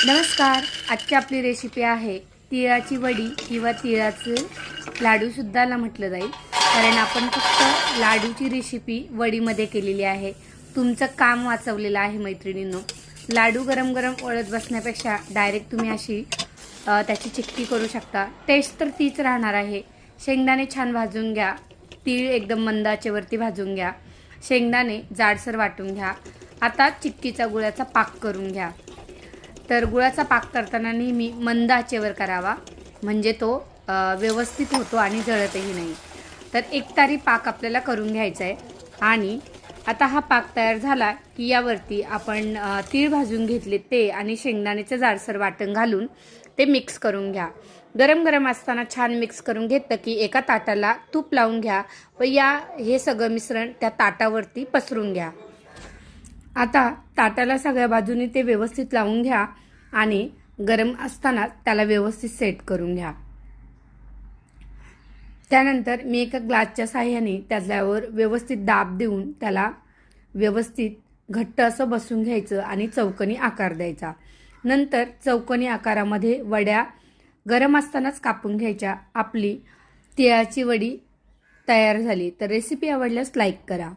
नमस्कार. आजची आपली रेसिपी आहे तिळाची वडी किंवा तिळाचे लाडूसुद्धा म्हटलं जाईल, कारण आपण फक्त लाडूची रेसिपी वडीमध्ये केलेली आहे. तुमचं काम वाचवलेलं आहे मैत्रिणींनो. लाडू गरम गरम ओळत बसण्यापेक्षा डायरेक्ट तुम्ही अशी त्याची चिक्की करू शकता. टेस्ट तर तीच राहणार आहे. शेंगदाणे छान भाजून घ्या, तीळ एकदम मंद आचेवरती भाजून घ्या, शेंगदाणे जाडसर वाटून घ्या. आता चिक्कीचा गुळाचा पाक करून घ्या. तर गुळाचा पाक करताना नेहमी मंद आचेवर करावा, म्हणजे तो व्यवस्थित होतो आणि जळतही नाही. तर एक तारी पाक आपल्याला करून घ्यायचा आहे. आणि आता हा पाक तयार झाला की यावरती आपण तीळ भाजून घेतले ते आणि शेंगदाण्याचं जाडसर वाटण घालून ते मिक्स करून घ्या. गरम गरम असताना छान मिक्स करून घेतलं की एका ताटाला तूप लावून घ्या व हे सगळं मिश्रण त्या ताटावरती पसरून घ्या. आता ताटाला सगळ्या बाजूनी ते व्यवस्थित लावून घ्या आणि गरम असताना त्याला व्यवस्थित सेट करून घ्या. त्यानंतर मी एका ग्लासच्या साहाय्याने त्याच्यावर व्यवस्थित दाब देऊन त्याला व्यवस्थित घट्ट असं बसून घ्यायचं आणि चौकोनी आकार द्यायचा. नंतर चौकोनी आकारामध्ये वड्या गरम असतानाच कापून घ्यायच्या. आपली तिळाची वडी तयार झाली. तर रेसिपी आवडल्यास लाईक करा.